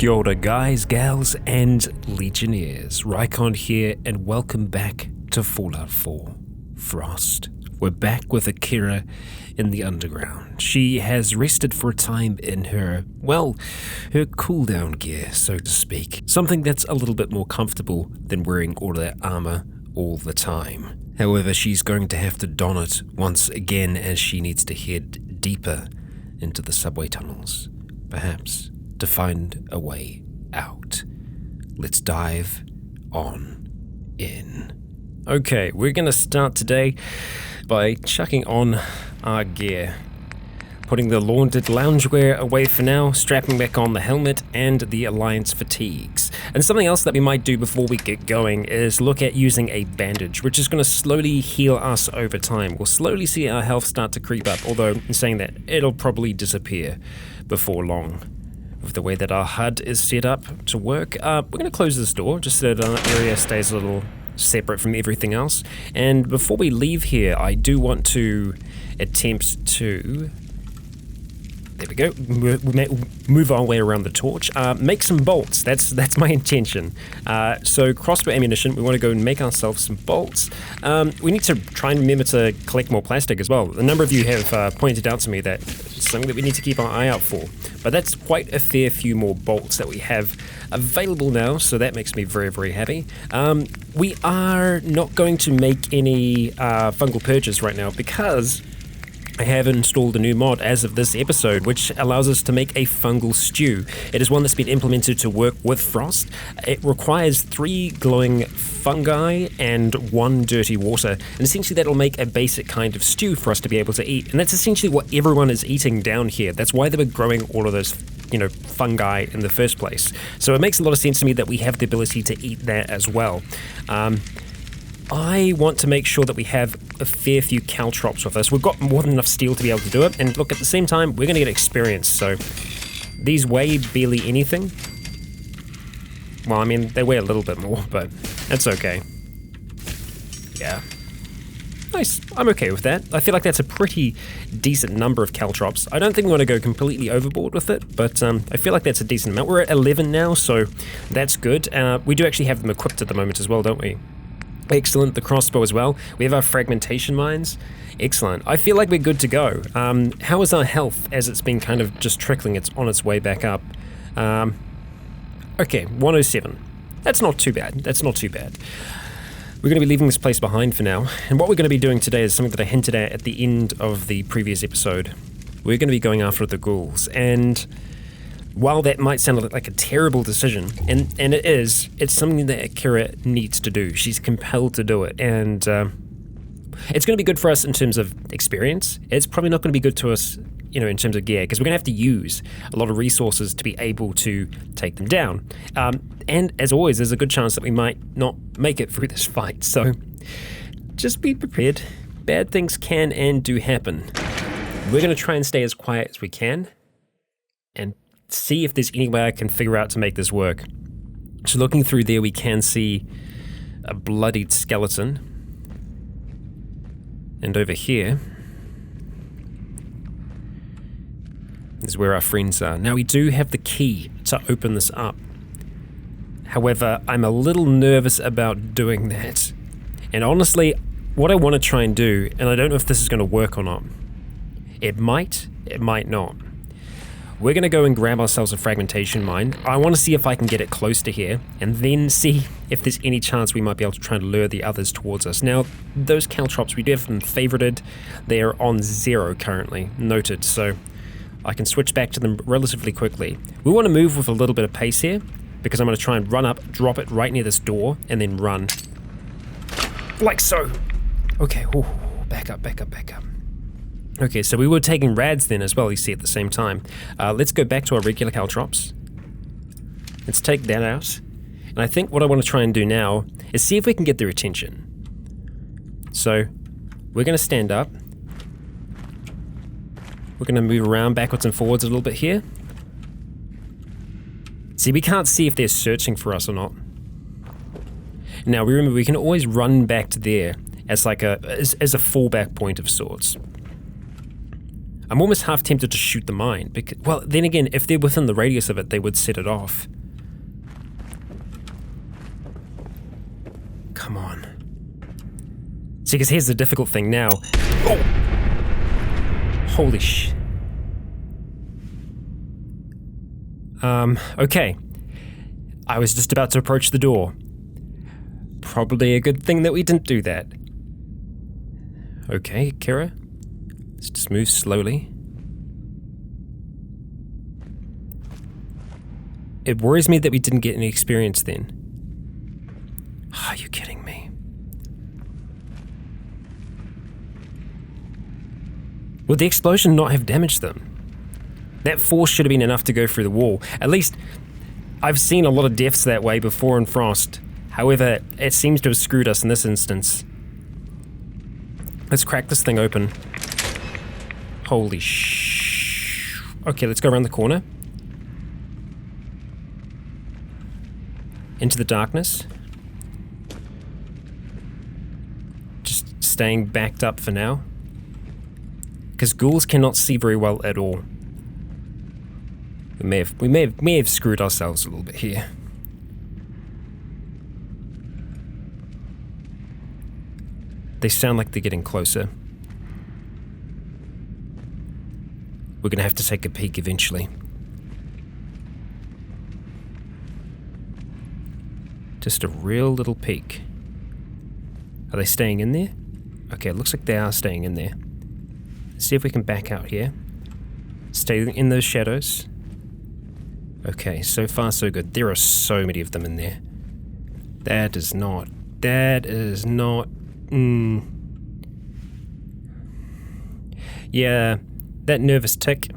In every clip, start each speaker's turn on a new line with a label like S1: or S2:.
S1: Kia ora guys, gals, and legionnaires. Rycon here, and welcome back to Fallout 4 Frost. We're back with Akira in the underground. She has rested for a time in her cooldown gear, so to speak. Something that's a little bit more comfortable than wearing all that armor all the time. However, she's going to have to don it once again as she needs to head deeper into the subway tunnels, perhaps to find a way out. Let's dive on in. Okay, we're going to start today by chucking on our gear. Putting the laundered loungewear away for now, strapping back on the helmet and the Alliance fatigues. And something else that we might do before we get going is look at using a bandage, which is going to slowly heal us over time. We'll slowly see our health start to creep up, although in saying that, it'll probably disappear before long. With the way that our HUD is set up to work, we're going to close this door just so that our area stays a little separate from everything else. And before we leave here, I do want to attempt to... There we go. Move our way around the torch. Make some bolts. That's my intention. So crossbow ammunition. We want to go and make ourselves some bolts. We need to try and remember to collect more plastic as well. A number of you have pointed out to me that it's something that we need to keep our eye out for. But that's quite a fair few more bolts that we have available now, so that makes me very, very happy. We are not going to make any fungal purges right now because I have installed a new mod as of this episode, which allows us to make a fungal stew. It is one that's been implemented to work with frost. It requires 3 glowing fungi and 1 dirty water, and essentially that'll make a basic kind of stew for us to be able to eat. And that's essentially what everyone is eating down here. That's why they were growing all of those fungi in the first place. So it makes a lot of sense to me that we have the ability to eat that as well. I want to make sure that we have a fair few caltrops with us. We've got more than enough steel to be able to do it, and look, at the same time, we're going to get experience, so these weigh barely anything. Well, I mean, they weigh a little bit more, but that's okay. Yeah. Nice. I'm okay with that. I feel like that's a pretty decent number of caltrops. I don't think we want to go completely overboard with it, but I feel like that's a decent amount. We're at 11 now, so that's good. We do actually have them equipped at the moment as well, don't we? Excellent, the crossbow as well. We have our fragmentation mines. Excellent. I feel like we're good to go. How is our health as it's been kind of just trickling? It's on its way back up. Okay, 107. That's not too bad. That's not too bad. We're going to be leaving this place behind for now. And what we're going to be doing today is something that I hinted at the end of the previous episode. We're going to be going after the ghouls. And while that might sound like a terrible decision, and it is, it's something that Akira needs to do. She's compelled to do it, and it's going to be good for us in terms of experience. It's probably not going to be good to us, in terms of gear, because we're going to have to use a lot of resources to be able to take them down. And as always, there's a good chance that we might not make it through this fight, so just be prepared. Bad things can and do happen. We're going to try and stay as quiet as we can, and see if there's any way I can figure out to make this work. So looking through there, we can see a bloodied skeleton. And over here is where our friends are. Now we do have the key to open this up. However, I'm a little nervous about doing that. And honestly, what I want to try and do, and I don't know if this is going to work or not, it might not. We're going to go and grab ourselves a fragmentation mine. I want to see if I can get it close to here, and then see if there's any chance we might be able to try and lure the others towards us. Now, those caltrops, we do have them favorited. They are on 0 currently, noted, so I can switch back to them relatively quickly. We want to move with a little bit of pace here, because I'm going to try and run up, drop it right near this door, and then run. Like so. Okay, ooh, back up. Okay, so we were taking rads then as well, you see, at the same time. Let's go back to our regular caltrops. Let's take that out. And I think what I want to try and do now is see if we can get their attention. So, we're going to stand up. We're going to move around backwards and forwards a little bit here. See, we can't see if they're searching for us or not. Now, remember, we can always run back to there as like as a fallback point of sorts. I'm almost half tempted to shoot the mine. Because, well, then again, if they're within the radius of it, they would set it off. Come on. See, because here's the difficult thing now. Oh! Holy sh... okay. I was just about to approach the door. Probably a good thing that we didn't do that. Okay, Akira. Let's just move slowly. It worries me that we didn't get any experience then. Are you kidding me? Would the explosion not have damaged them? That force should have been enough to go through the wall. At least, I've seen a lot of deaths that way before in Frost. However, it seems to have screwed us in this instance. Let's crack this thing open. Holy sh... Okay, let's go around the corner. Into the darkness. Just staying backed up for now. Because ghouls cannot see very well at all. We may have screwed ourselves a little bit here. They sound like they're getting closer. We're gonna have to take a peek eventually. Just a real little peek. Are they staying in there? Okay, it looks like they are staying in there. Let's see if we can back out here. Stay in those shadows. Okay, so far so good. There are so many of them in there. That is not... Yeah, that nervous tick.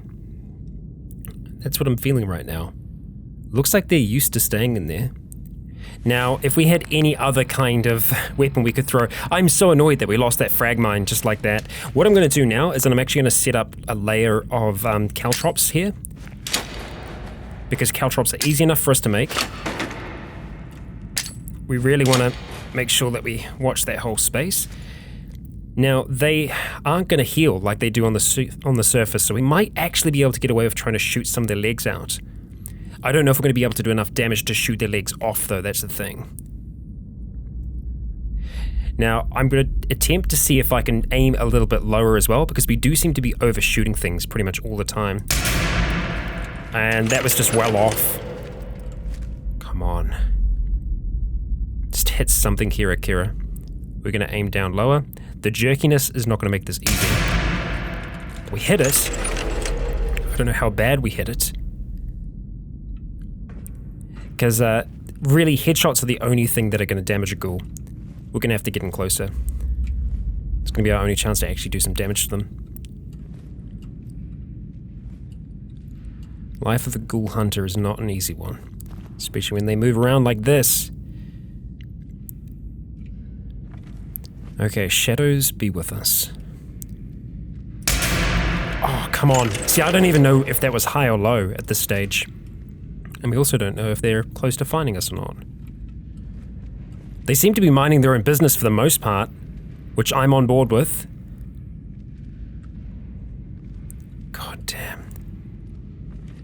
S1: That's what I'm feeling right now. Looks like they're used to staying in there. Now, if we had any other kind of weapon we could throw... I'm so annoyed that we lost that frag mine just like that. What I'm going to do now is that I'm actually going to set up a layer of caltrops here. Because caltrops are easy enough for us to make. We really want to make sure that we watch that whole space. Now, they aren't going to heal like they do on the surface, so we might actually be able to get away with trying to shoot some of their legs out. I don't know if we're going to be able to do enough damage to shoot their legs off, though. That's the thing. Now, I'm going to attempt to see if I can aim a little bit lower as well, because we do seem to be overshooting things pretty much all the time. And that was just well off. Come on. Just hit something here, Akira. We're going to aim down lower. The jerkiness is not going to make this easy. We hit it. I don't know how bad we hit it. Because really, headshots are the only thing that are going to damage a ghoul. We're going to have to get in closer. It's going to be our only chance to actually do some damage to them. Life of the ghoul hunter is not an easy one. Especially when they move around like this. Okay, shadows be with us. Oh, come on. See, I don't even know if that was high or low at this stage. And we also don't know if they're close to finding us or not. They seem to be minding their own business for the most part, which I'm on board with. God damn.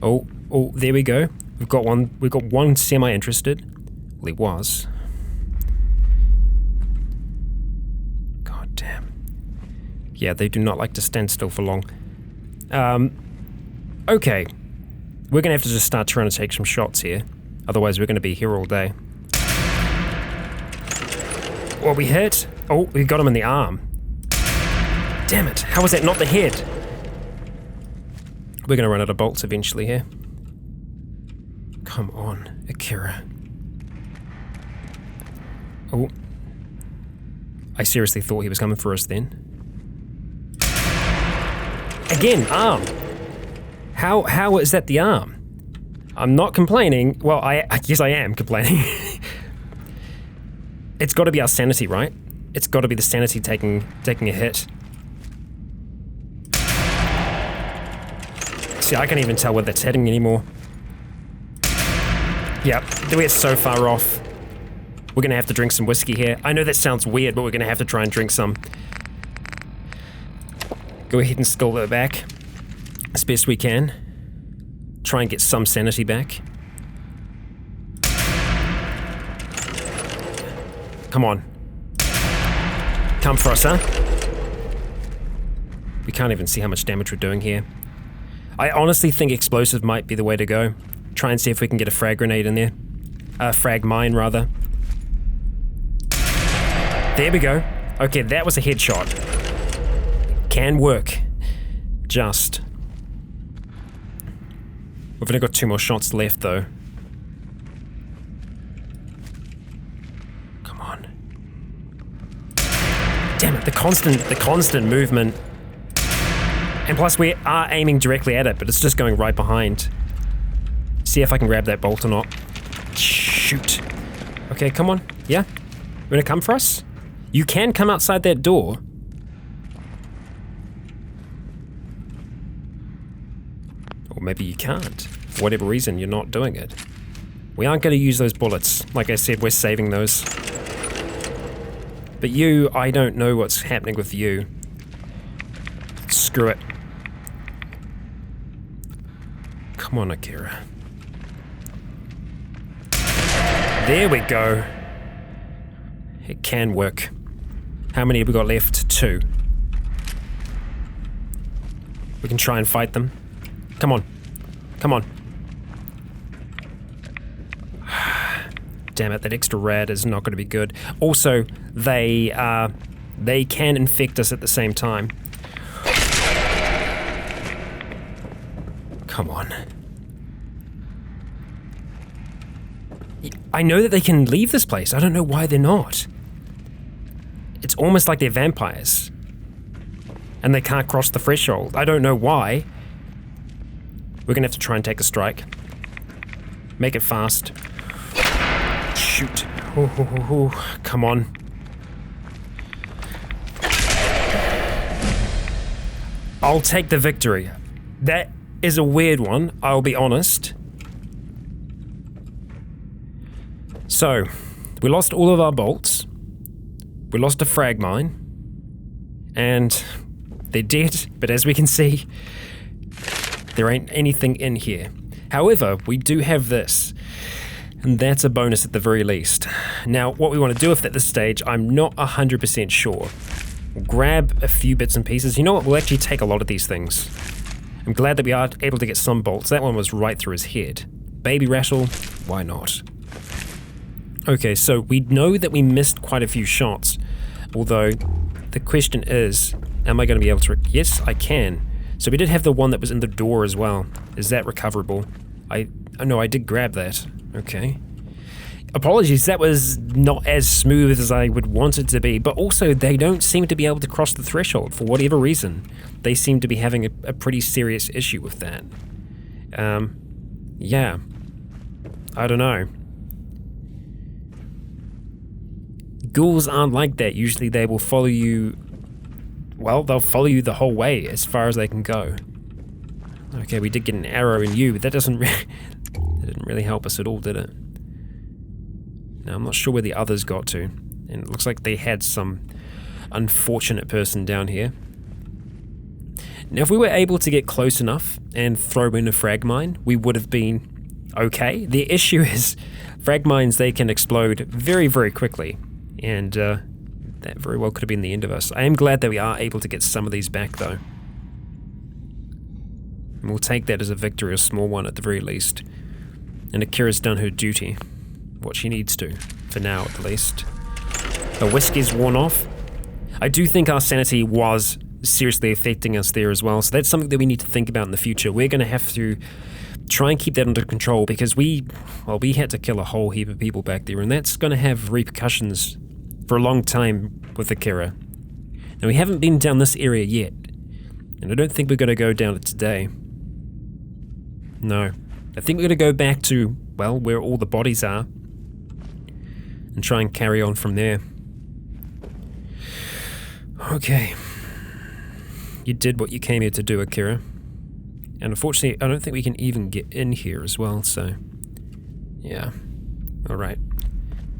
S1: Oh, there we go. We've got one semi-interested. Well, he was. God damn. Yeah, they do not like to stand still for long. Okay. We're gonna have to just start trying to take some shots here. Otherwise, we're gonna be here all day. What we hit? Oh, we got him in the arm. Damn it, how was that not the head? We're gonna run out of bolts eventually here. Come on, Akira. Oh. I seriously thought he was coming for us then. Again, arm. How is that the arm? I'm not complaining. Well, I guess I am complaining. It's got to be our sanity, right? It's got to be the sanity taking a hit. See, I can't even tell where that's heading anymore. Yep, we're so far off. We're gonna have to drink some whiskey here. I know that sounds weird, but we're gonna have to try and drink some. Go ahead and scroll that back. as best we can. Try and get some sanity back. Come on. Come for us, huh? We can't even see how much damage we're doing here. I honestly think explosive might be the way to go. Try and see if we can get a frag grenade in there. Frag mine, rather. There we go. Okay, that was a headshot. Can work. Just. We've only got 2 more shots left, though. Come on. Damn it, the constant movement. And plus we are aiming directly at it, but it's just going right behind. See if I can grab that bolt or not. Shoot. Okay, come on. Yeah? You wanna come for us? You can come outside that door. Or maybe you can't. For whatever reason, you're not doing it. We aren't going to use those bullets. Like I said, we're saving those. But you, I don't know what's happening with you. Screw it. Come on, Akira. There we go. It can work. How many have we got left? 2. We can try and fight them. Come on. Come on. Damn it, that extra rad is not going to be good. Also, they can infect us at the same time. Come on. I know that they can leave this place. I don't know why they're not. It's almost like they're vampires. And they can't cross the threshold. I don't know why. We're gonna have to try and take a strike. Make it fast. Shoot. Ooh. Come on. I'll take the victory. That is a weird one, I'll be honest. So, we lost all of our bolts. We lost a frag mine. And they're dead, but as we can see, there ain't anything in here. However, we do have this, and that's a bonus at the very least. Now, what we want to do with it at this stage, I'm not 100% sure. We'll grab a few bits and pieces. You know what? We'll actually take a lot of these things. I'm glad that we are able to get some bolts. That one was right through his head. Baby rattle, why not? Okay, so we know that we missed quite a few shots, although the question is, am I going to be able to... Yes, I can. So we did have the one that was in the door as well. Is that recoverable? No, I did grab that. Okay. Apologies, that was not as smooth as I would want it to be, but also they don't seem to be able to cross the threshold for whatever reason. They seem to be having a pretty serious issue with that. Yeah. I don't know. Ghouls aren't like that. Usually they will follow you... Well, they'll follow you the whole way, as far as they can go. Okay, we did get an arrow in you, but that doesn't that didn't really help us at all, did it? Now, I'm not sure where the others got to. And it looks like they had some unfortunate person down here. Now, if we were able to get close enough and throw in a frag mine, we would have been okay. The issue is, frag mines, they can explode very, very quickly. And that very well could have been the end of us. I am glad that we are able to get some of these back, though. And we'll take that as a victory, a small one at the very least. And Akira's done her duty. What she needs to, for now at least. The whiskey's worn off. I do think our sanity was seriously affecting us there as well, so that's something that we need to think about in the future. We're going to have to try and keep that under control, because we had to kill a whole heap of people back there, and that's going to have repercussions for a long time with Akira. Now, we haven't been down this area yet, and I don't think we're going to go down it today. No. I think we're going to go back to, well, where all the bodies are, and try and carry on from there. Okay. You did what you came here to do, Akira. And unfortunately, I don't think we can even get in here as well, so... Yeah. Alright.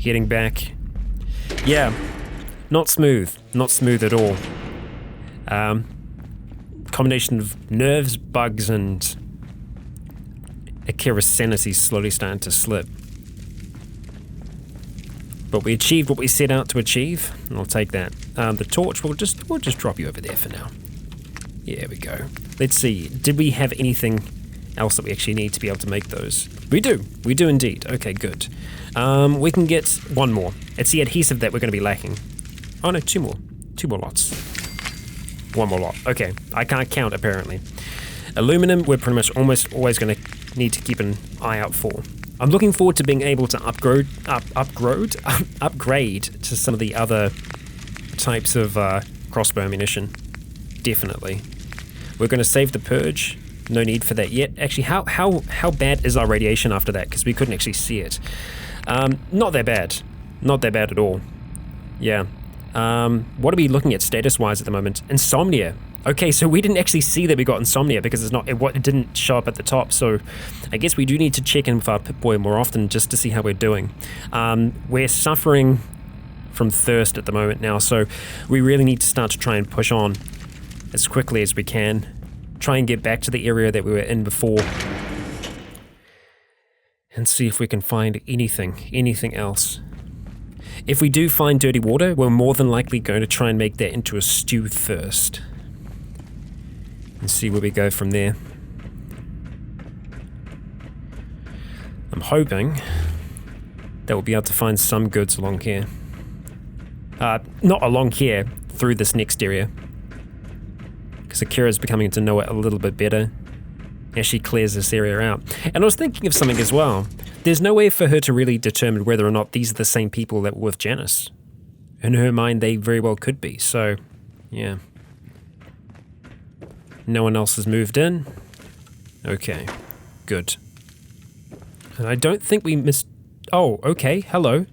S1: Heading back. Yeah. Not smooth. Not smooth at all. combination of nerves, bugs, and Akira's sanity slowly starting to slip. But we achieved what we set out to achieve, and I'll take that. The torch, we'll just drop you over there for now. Yeah, we go. Let's see, did we have anything else that we actually need to be able to make those? We do indeed. Okay, good. We can get one more. It's the adhesive that we're going to be lacking. Oh no, two more lots. One more lot. Okay, I can't count apparently. Aluminum, we're pretty much almost always going to need to keep an eye out for. I'm looking forward to being able to upgrade to some of the other types of crossbow ammunition. Definitely. We're going to save the purge. No need for that yet. Actually, how bad is our radiation after that? Because we couldn't actually see it. Not that bad. Not that bad at all. Yeah. What are we looking at status-wise at the moment? Insomnia. Okay, so we didn't actually see that we got insomnia because it didn't show up at the top. So I guess we do need to check in with our Pip-Boy more often just to see how we're doing. We're suffering from thirst at the moment now, so we really need to start to try and push on as quickly as we can. Try and get back to the area that we were in before and see if we can find anything else. If we do find dirty water, we're more than likely going to try and make that into a stew first and see where we go from there. I'm hoping that we'll be able to find some goods along here. Not along here, through this next area. Because Akira's becoming to know it a little bit better as she clears this area out. And I was thinking of something as well. There's no way for her to really determine whether or not these are the same people that were with Janice. In her mind, they very well could be. So, yeah. No one else has moved in. Okay, good. And I don't think we missed... Oh, okay, hello.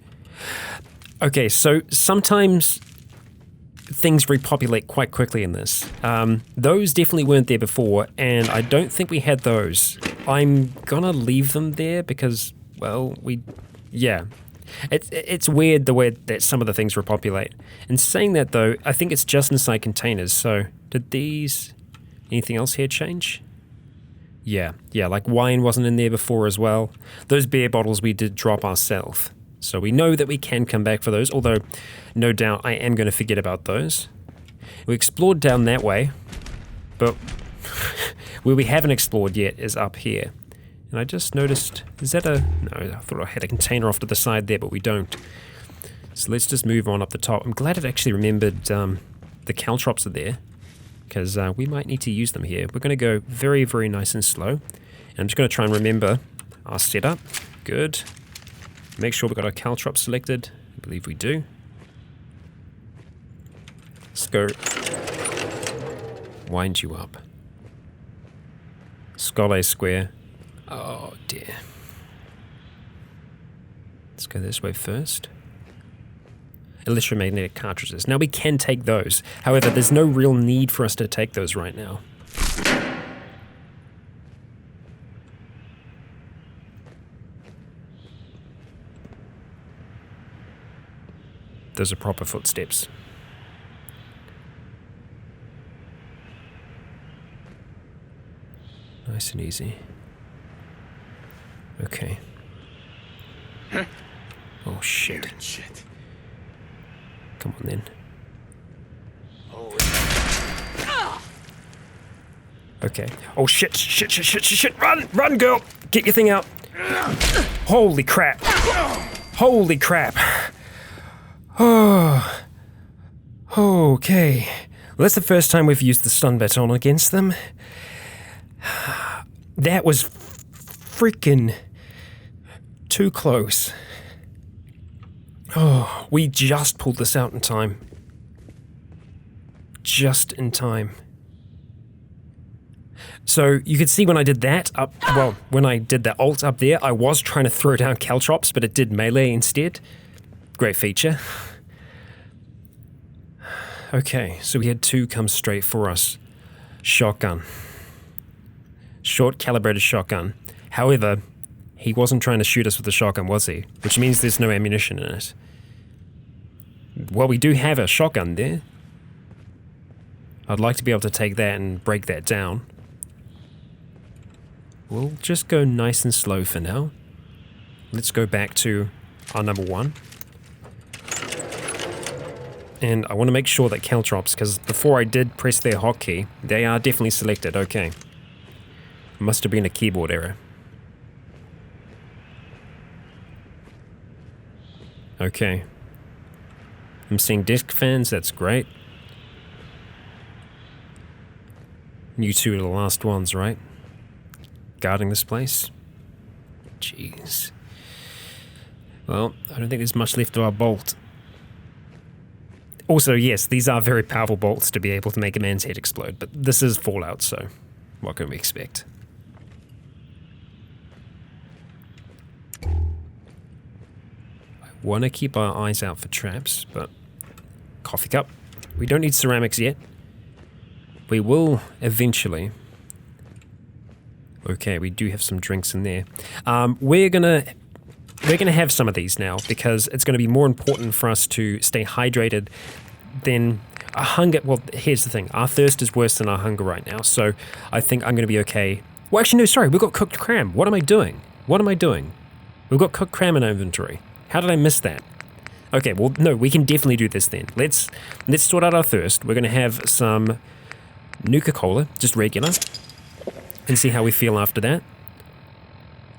S1: Okay, so sometimes things repopulate quite quickly in this. Those definitely weren't there before, and I don't think we had those. I'm gonna leave them there because, well, yeah. It's weird the way that some of the things repopulate. And saying that though, I think it's just inside containers, so did these... Anything else here change? Yeah, like wine wasn't in there before as well. Those beer bottles we did drop ourselves. So we know that we can come back for those, although no doubt I am going to forget about those. We explored down that way, but where we haven't explored yet is up here. And I just noticed, is that a... No, I thought I had a container off to the side there, but we don't. So let's just move on up the top. I'm glad it actually remembered the caltrops are there, because we might need to use them here. We're going to go very, very nice and slow. And I'm just going to try and remember our setup. Good. Make sure we've got our caltrop selected. I believe we do. Let's go wind you up. Skole square. Oh dear. Let's go this way first. Electromagnetic cartridges. Now we can take those. However, there's no real need for us to take those right now. Those are proper footsteps. Nice and easy. Okay. Oh shit. Come on then. Okay. Oh shit. Run girl. Get your thing out. Holy crap. Holy crap. Oh. Okay. Well, that's the first time we've used the stun baton against them. That was freaking too close. Oh, we just pulled this out in time. Just in time. So you could see when I did that when I did the ult up there, I was trying to throw down caltrops, but it did melee instead. Great feature. Okay, so we had two come straight for us. Shotgun. Short calibrated shotgun. However, he wasn't trying to shoot us with the shotgun, was he? Which means there's no ammunition in it. Well, we do have a shotgun there. I'd like to be able to take that and break that down. We'll just go nice and slow for now. Let's go back to our number 1. And I want to make sure that caltrops, because before I did press their hotkey, they are definitely selected. Okay. Must have been a keyboard error. Okay. I'm seeing desk fans, that's great. You two are the last ones, right? Guarding this place? Jeez. Well, I don't think there's much left of our bolt. Also, yes, these are very powerful bolts to be able to make a man's head explode, but this is Fallout, so what can we expect? I want to keep our eyes out for traps, but coffee cup. We don't need ceramics yet. We will eventually. Okay, we do have some drinks in there. We're gonna have some of these now because it's gonna be more important for us to stay hydrated than a hunger. Well, here's the thing: our thirst is worse than our hunger right now. So I think I'm gonna be okay. Well, actually, no, sorry, we've got cooked cram. What am I doing? What am I doing? We've got cooked cram in our inventory. How did I miss that? Okay, well, no, we can definitely do this then. Let's sort out our thirst. We're gonna have some Nuka-Cola, just regular, and see how we feel after that.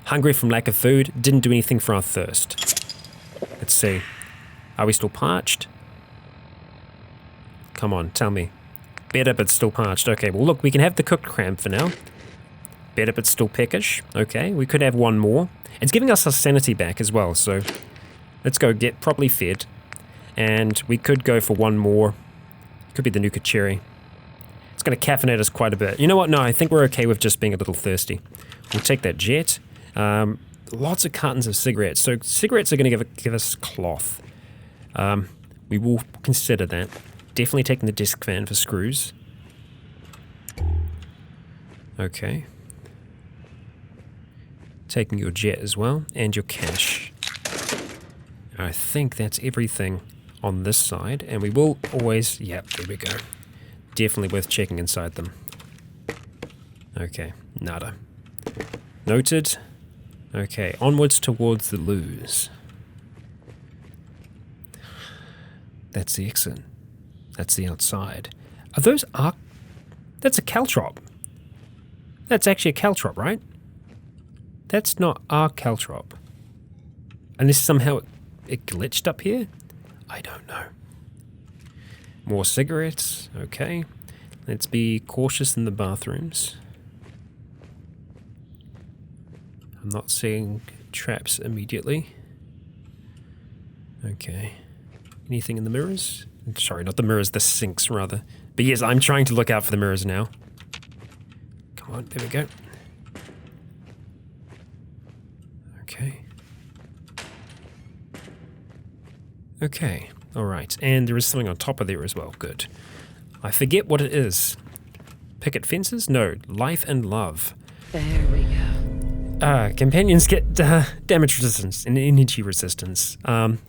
S1: Hungry from lack of food, didn't do anything for our thirst. Let's see. Are we still parched? Come on, tell me. Better but still parched. Okay, well look, we can have the cooked cram for now. Better but still peckish. Okay, we could have one more. It's giving us our sanity back as well, so let's go get properly fed. And we could go for one more. Could be the Nuka Cherry. It's going to caffeinate us quite a bit. You know what? No, I think we're okay with just being a little thirsty. We'll take that jet. Lots of cartons of cigarettes. So cigarettes are going to give us cloth. We will consider that. Definitely taking the desk fan for screws. Okay. Taking your jet as well, and your cash. I think that's everything on this side, and we will always... Yep, there we go. Definitely worth checking inside them. Okay, nada. Noted. Okay, onwards towards the loos. That's the exit. That's the outside. Are those arc... That's a caltrop. That's actually a caltrop, right? That's not our caltrop. Unless somehow it glitched up here? I don't know. More cigarettes. Okay. Let's be cautious in the bathrooms. I'm not seeing traps immediately. Okay. Anything in the mirrors? Sorry, not the mirrors, the sinks rather. But yes, I'm trying to look out for the mirrors now. Come on, there we go. Okay. Okay, alright. And there is something on top of there as well. Good. I forget what it is. Picket fences? No, life and love.
S2: There we go.
S1: Companions get damage resistance and energy resistance.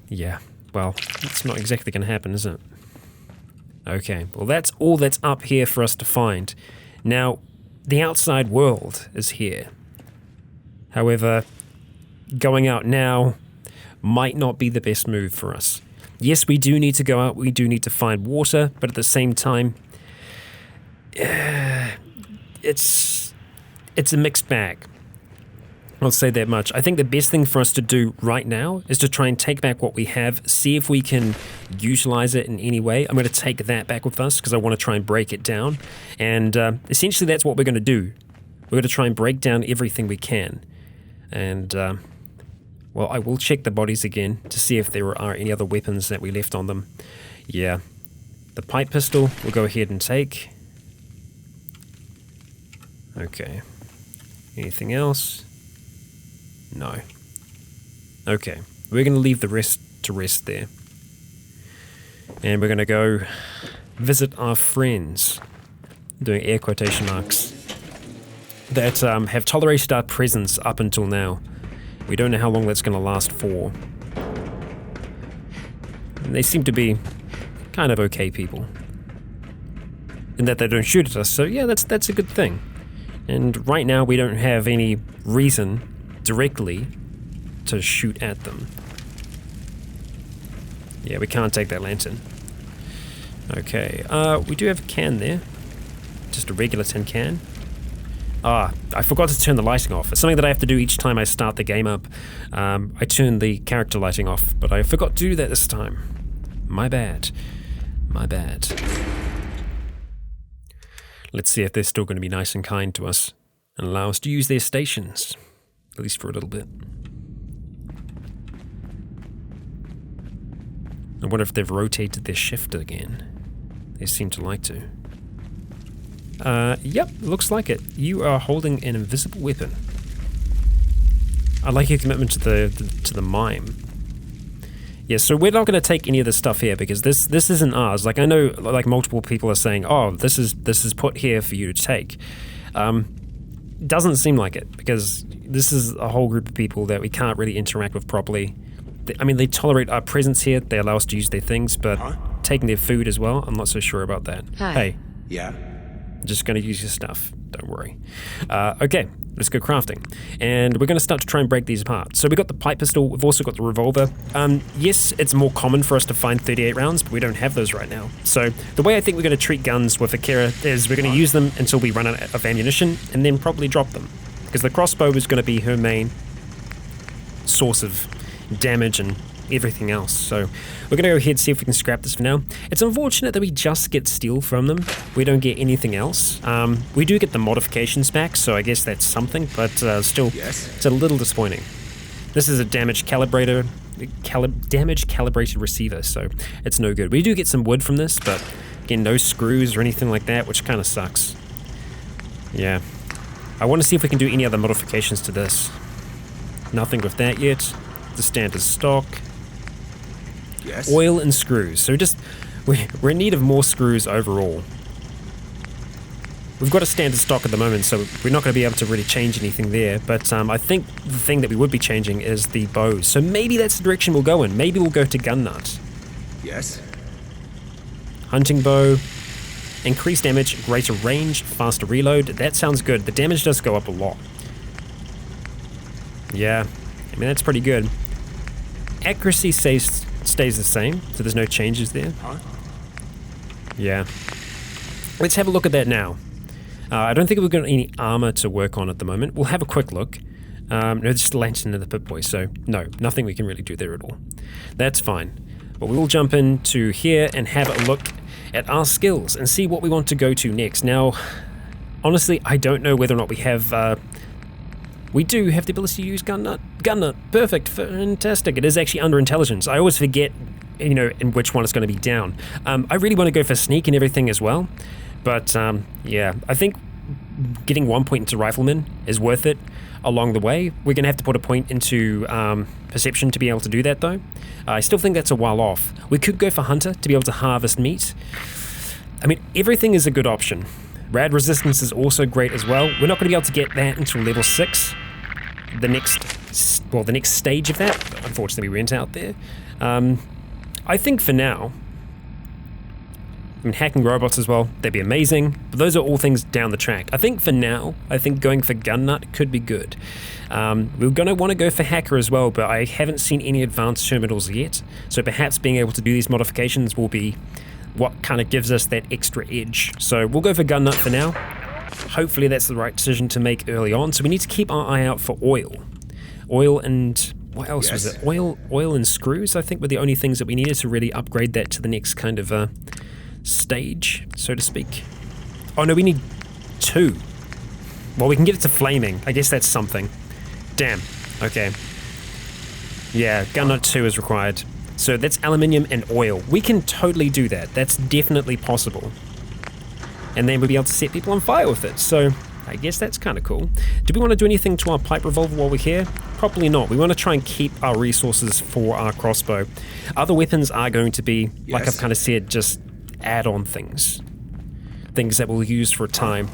S1: Yeah. Well, it's not exactly going to happen, is it? Okay, well that's all that's up here for us to find. Now, the outside world is here. However, going out now might not be the best move for us. Yes, we do need to go out, we do need to find water, but at the same time, it's a mixed bag. I'll say that much. I think the best thing for us to do right now is to try and take back what we have, see if we can utilize it in any way. I'm going to take that back with us because I want to try and break it down. And essentially that's what we're going to do. We're going to try and break down everything we can. And, well, I will check the bodies again to see if there are any other weapons that we left on them. Yeah. The pipe pistol we'll go ahead and take. Okay. Anything else? No. Okay, we're going to leave the rest to rest there. And we're going to go visit our friends, doing air quotation marks, that have tolerated our presence up until now. We don't know how long that's going to last for. And they seem to be kind of okay people. and that they don't shoot at us. So yeah, that's a good thing. And right now we don't have any reason directly to shoot at them. Yeah, we can't take that lantern. Okay, we do have a can there. Just a regular tin can. I forgot to turn the lighting off. It's something that I have to do each time I start the game up. I turn the character lighting off, but I forgot to do that this time. My bad. My bad. Let's see if they're still going to be nice and kind to us and allow us to use their stations, at least for a little bit. I wonder if they've rotated their shift again. They seem to like to. Yep, looks like it. You are holding an invisible weapon. I like your commitment to the mime. Yeah, so we're not going to take any of this stuff here because this isn't ours. Like, I know, like, multiple people are saying, oh, this is put here for you to take. Doesn't seem like it, because this is a whole group of people that we can't really interact with properly. I mean, they tolerate our presence here, they allow us to use their things, but taking their food as well, I'm not so sure about that.
S2: Hi.
S1: Hey.
S3: Yeah?
S1: I'm just going to use your stuff, don't worry. Okay, let's go crafting. And we're going to start to try and break these apart. So we've got the pipe pistol, we've also got the revolver. Yes, it's more common for us to find 38 rounds, but we don't have those right now. So the way I think we're going to treat guns with Akira is we're going to use them until we run out of ammunition, and then probably drop them. Because the crossbow is going to be her main source of damage and everything else. So we're going to go ahead and see if we can scrap this for now. It's unfortunate that we just get steel from them. We don't get anything else. We do get the modifications back, so I guess that's something, but still, It's a little disappointing. This is a damage calibrated receiver, so it's no good. We do get some wood from this, but again, no screws or anything like that, which kind of sucks. Yeah. I want to see if we can do any other modifications to this. Nothing with that yet. The standard stock.
S3: Yes.
S1: Oil and screws. So we're in need of more screws overall. We've got a standard stock at the moment, so we're not going to be able to really change anything there. But I think the thing that we would be changing is the bows. So maybe that's the direction we'll go in. Maybe we'll go to gun nut.
S3: Yes.
S1: Hunting bow. Increased damage, greater range, faster reload. That sounds good. The damage does go up a lot. Yeah. I mean, that's pretty good. Accuracy stays the same, so there's no changes there. Yeah. Let's have a look at that now. I don't think we've got any armor to work on at the moment. We'll have a quick look. No, just lantern and the Pip-Boy, so no, nothing we can really do there at all. That's fine. But we will jump into here and have a look at our skills and see what we want to go to next. Now, honestly, I don't know whether or not we have... we do have the ability to use gun nut. Gun nut, perfect, fantastic. It is actually under intelligence. I always forget, in which one it's going to be down. I really want to go for sneak and everything as well. But, yeah, I think getting 1 point into rifleman is worth it along the way. We're going to have to put a point into perception to be able to do that, though. I still think that's a while off. We could go for hunter to be able to harvest meat. I mean, everything is a good option. Rad resistance is also great as well. We're not going to be able to get that until level 6. The next stage of that. Unfortunately, we went out there. I think for now, I mean, hacking robots as well, they'd be amazing. But those are all things down the track. I think for now, going for gun nut could be good. We're going to want to go for hacker as well, but I haven't seen any advanced terminals yet. So perhaps being able to do these modifications will be what kind of gives us that extra edge. So we'll go for gun nut for now. Hopefully that's the right decision to make early on. So we need to keep our eye out for oil. Oil and... what else was it? Oil and screws, I think, were the only things that we needed to really upgrade that to the next kind of stage, so to speak. Oh no, we need 2. Well, we can get it to flaming. I guess that's something. Damn. Okay. Yeah, gun nut 2 is required. So that's aluminium and oil. We can totally do that. That's definitely possible. And then we'll be able to set people on fire with it. So I guess that's kind of cool. Do we want to do anything to our pipe revolver while we're here? Probably not. We want to try and keep our resources for our crossbow. Other weapons are going to be, like I've kind of said, just add-on things. Things that we'll use for a time.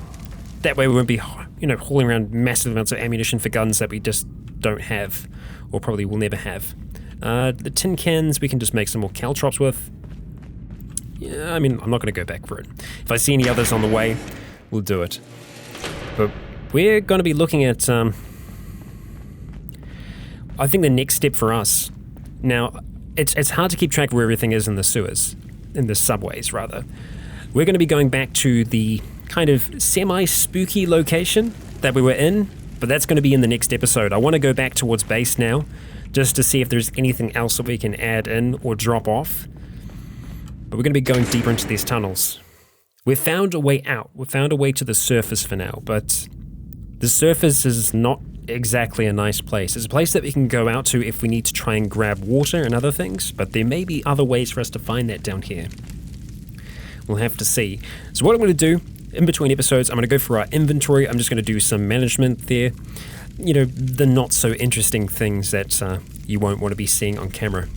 S1: That way we won't be, hauling around massive amounts of ammunition for guns that we just don't have, or probably will never have. The tin cans we can just make some more caltrops with. Yeah, I mean, I'm not going to go back for it. If I see any others on the way, we'll do it. But we're going to be looking at, I think the next step for us. Now, it's hard to keep track of where everything is in the sewers, in the subways, rather. We're going to be going back to the kind of semi-spooky location that we were in, but that's going to be in the next episode. I want to go back towards base now, just to see if there's anything else that we can add in or drop off. But we're going to be going deeper into these tunnels. We've found a way out. We've found a way to the surface for now, but the surface is not exactly a nice place. It's a place that we can go out to if we need to try and grab water and other things, but there may be other ways for us to find that down here. We'll have to see. So what I'm going to do, in between episodes, I'm going to go through our inventory. I'm just going to do some management there. You know, the not so interesting things that you won't want to be seeing on camera.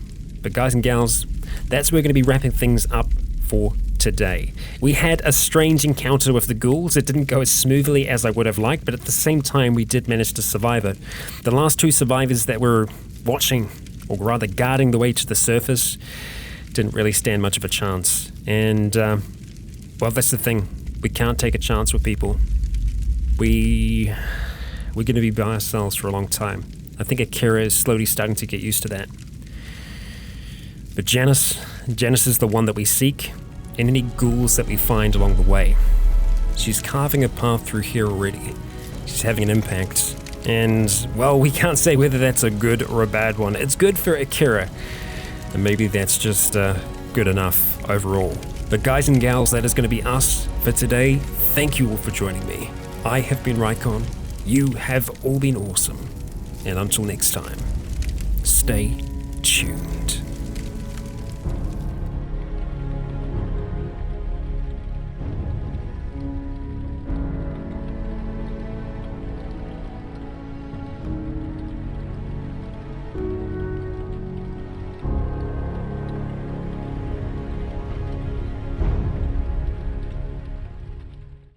S1: But guys and gals, that's where we're going to be wrapping things up for today. We had a strange encounter with the ghouls. It didn't go as smoothly as I would have liked, but at the same time, we did manage to survive it. The last two survivors that were watching, or rather guarding the way to the surface, didn't really stand much of a chance. And, well, that's the thing. We can't take a chance with people. We're going to be by ourselves for a long time. I think Akira is slowly starting to get used to that. But Janice is the one that we seek, and any ghouls that we find along the way. She's carving a path through here already. She's having an impact. And, well, we can't say whether that's a good or a bad one. It's good for Akira. And maybe that's just good enough overall. But guys and gals, that is going to be us for today. Thank you all for joining me. I have been Rycon. You have all been awesome. And until next time, stay tuned.